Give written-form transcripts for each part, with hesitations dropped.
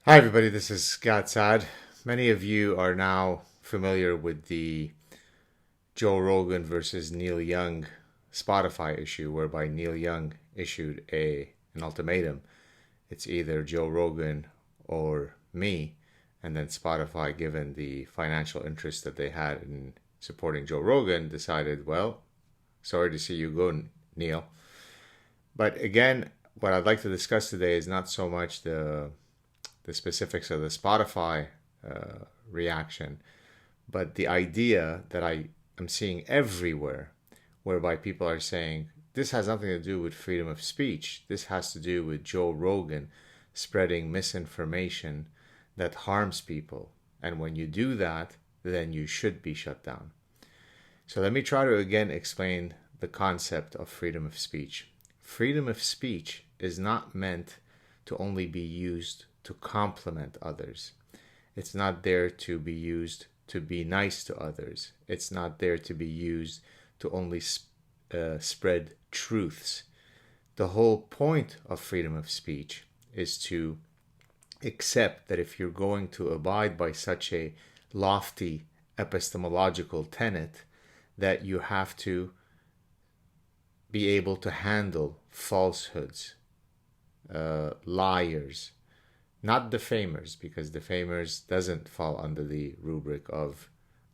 Hi, everybody. This is Saad. Many of you are now familiar with the Joe Rogan versus Neil Young Spotify issue, whereby Neil Young issued an ultimatum. It's either Joe Rogan or me, and then Spotify, given the financial interest that they had in supporting Joe Rogan, decided, well, sorry to see you go, Neil. But again, what I'd like to discuss today is not so much the specifics of the Spotify reaction, but the idea that I am seeing everywhere, whereby people are saying this has nothing to do with freedom of speech. This has to do with Joe Rogan spreading misinformation that harms people. And when you do that, then you should be shut down. So let me try to again explain the concept of freedom of speech. Freedom of speech is not meant to only be used to compliment others. It's not there to be used to be nice to others. It's not there to be used to only spread truths. The whole point of freedom of speech is to accept that if you're going to abide by such a lofty epistemological tenet, that you have to be able to handle falsehoods, liars, not defamers, because defamers doesn't fall under the rubric of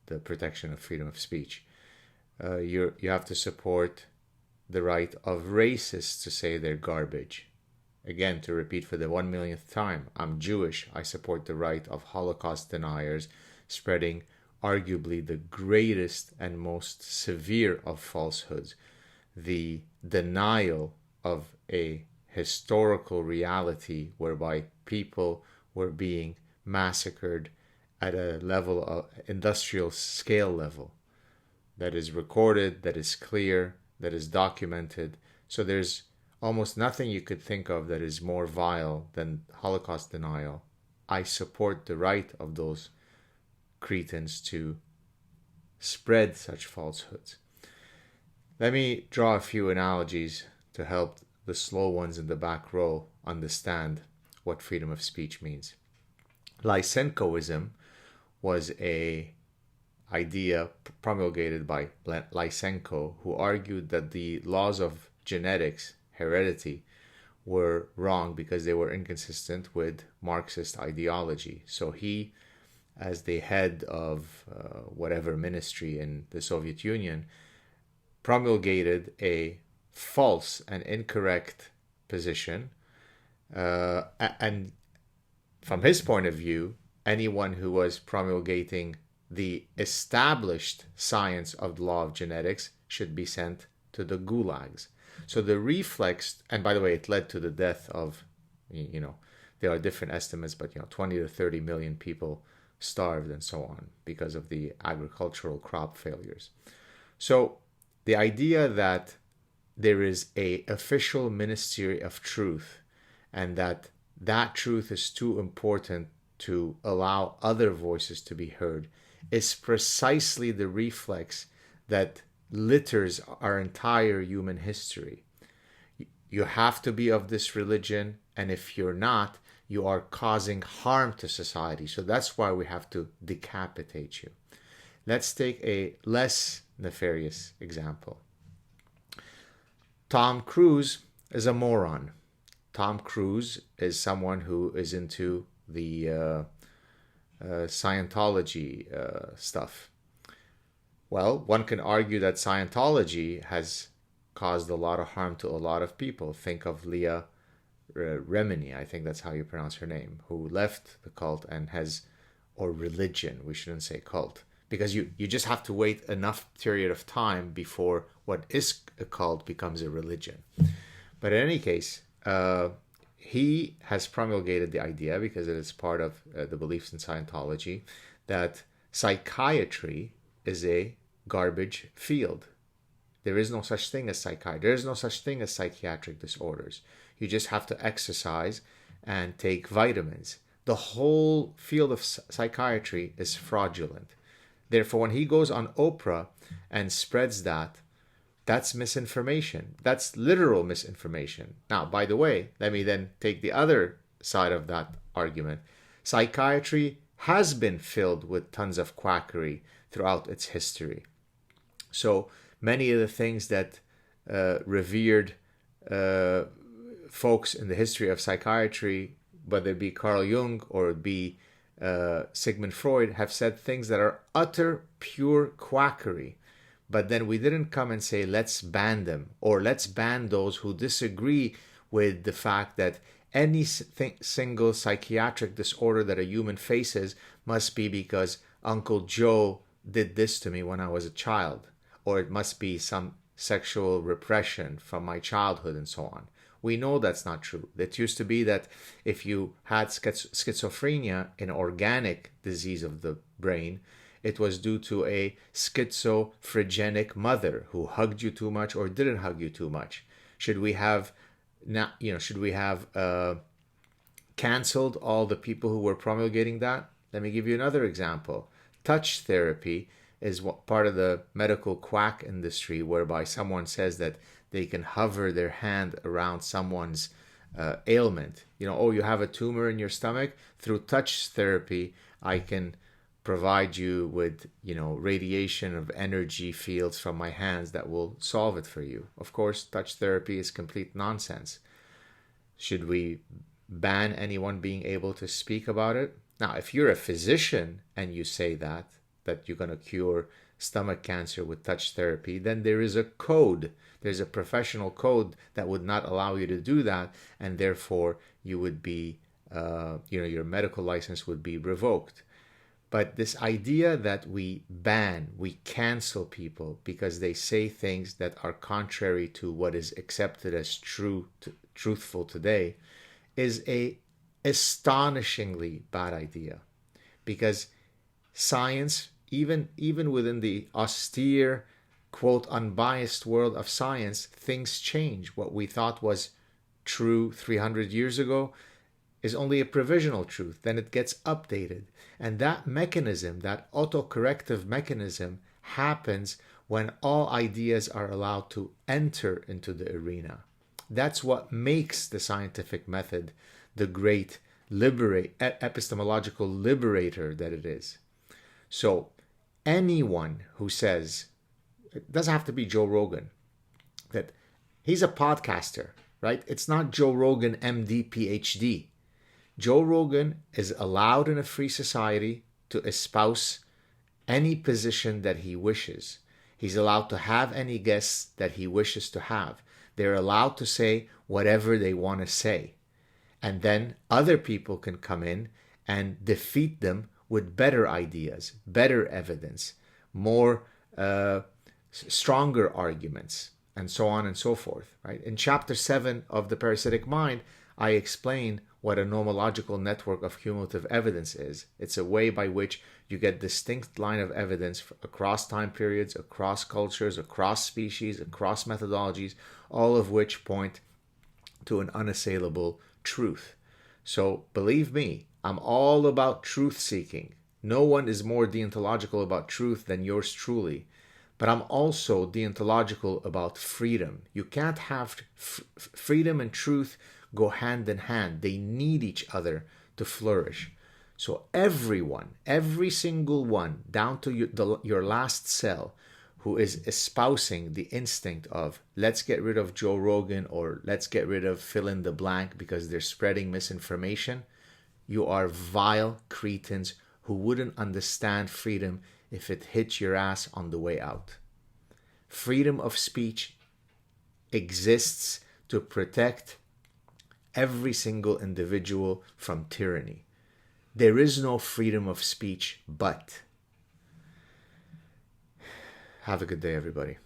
the protection of freedom of speech. You have to support the right of racists to say they're garbage. Again, to repeat for the 1 millionth time, I'm Jewish. I support the right of Holocaust deniers spreading arguably the greatest and most severe of falsehoods, the denial of a historical reality whereby people were being massacred at a level of industrial scale level that is recorded, that is clear, that is documented. So there's almost nothing you could think of that is more vile than Holocaust denial. I support the right of those cretins to spread such falsehoods. Let me draw a few analogies to help the slow ones in the back row understand what freedom of speech means. Lysenkoism was a idea promulgated by Lysenko, who argued that the laws of genetics, heredity, were wrong because they were inconsistent with Marxist ideology. So he, as the head of whatever ministry in the Soviet Union, promulgated a false and incorrect position. And from his point of view, anyone who was promulgating the established science of the law of genetics should be sent to the gulags. So the reflex, and by the way, it led to the death of, there are different estimates, but 20 to 30 million people starved and so on because of the agricultural crop failures. So the idea that there is a official ministry of truth and that truth is too important to allow other voices to be heard is precisely the reflex that litters our entire human history. You have to be of this religion, and if you're not, you are causing harm to society. So that's why we have to decapitate you. Let's take a less nefarious example. Tom Cruise is a moron. Tom Cruise is someone who is into the Scientology stuff. Well, one can argue that Scientology has caused a lot of harm to a lot of people. Think of Leah Remini, I think that's how you pronounce her name, who left the cult and has, or religion, we shouldn't say cult, because you just have to wait enough period of time before what is a cult becomes a religion. But in any case, he has promulgated the idea, because it is part of the beliefs in Scientology, that psychiatry is a garbage field. There is no such thing as psychiatry. There is no such thing as psychiatric disorders. You just have to exercise and take vitamins. The whole field of psychiatry is fraudulent. Therefore, when he goes on Oprah and spreads that, that's misinformation. That's literal misinformation. Now, by the way, let me then take the other side of that argument. Psychiatry has been filled with tons of quackery throughout its history. So many of the things that revered folks in the history of psychiatry, whether it be Carl Jung or it be Sigmund Freud, have said things that are utter pure quackery. But then we didn't come and say, let's ban them, or let's ban those who disagree with the fact that any single psychiatric disorder that a human faces must be because Uncle Joe did this to me when I was a child, or it must be some sexual repression from my childhood and so on. We know that's not true. It used to be that if you had schizophrenia, an organic disease of the brain, it was due to a schizophrenic mother who hugged you too much or didn't hug you too much. Should we have canceled all the people who were promulgating that? Let me give you another example. Touch therapy is part of the medical quack industry, whereby someone says that they can hover their hand around someone's ailment. Oh, you have a tumor in your stomach? Through touch therapy, I can provide you with, radiation of energy fields from my hands that will solve it for you. Of course, touch therapy is complete nonsense. Should we ban anyone being able to speak about it? Now, if you're a physician and you say that you're going to cure stomach cancer with touch therapy, then there is a code. There's a professional code that would not allow you to do that, and therefore you would be, your medical license would be revoked. But this idea that we ban, we cancel people because they say things that are contrary to what is accepted as truthful today is a astonishingly bad idea. Because science, even within the austere, quote, unbiased world of science, things change. What we thought was true 300 years ago is only a provisional truth. Then it gets updated. And that mechanism, that autocorrective mechanism, happens when all ideas are allowed to enter into the arena. That's what makes the scientific method the great epistemological liberator that it is. So anyone who says, it doesn't have to be Joe Rogan, that he's a podcaster, right? It's not Joe Rogan, MD, PhD. Joe Rogan is allowed in a free society to espouse any position that he wishes. He's allowed to have any guests that he wishes to have. They're allowed to say whatever they want to say. And then other people can come in and defeat them with better ideas, better evidence, more stronger arguments, and so on and so forth. Right? In chapter 7 of the Parasitic Mind, I explain what a nomological network of cumulative evidence is. It's a way by which you get distinct line of evidence across time periods, across cultures, across species, across methodologies, all of which point to an unassailable truth. So believe me, I'm all about truth seeking. No one is more deontological about truth than yours truly. But I'm also deontological about freedom. You can't have freedom and truth go hand in hand. They need each other to flourish. So everyone, every single one, down to your last cell, who is espousing the instinct of let's get rid of Joe Rogan or let's get rid of fill in the blank because they're spreading misinformation, you are vile cretins who wouldn't understand freedom if it hit your ass on the way out. Freedom of speech exists to protect every single individual from tyranny. There is no freedom of speech but. Have a good day, everybody.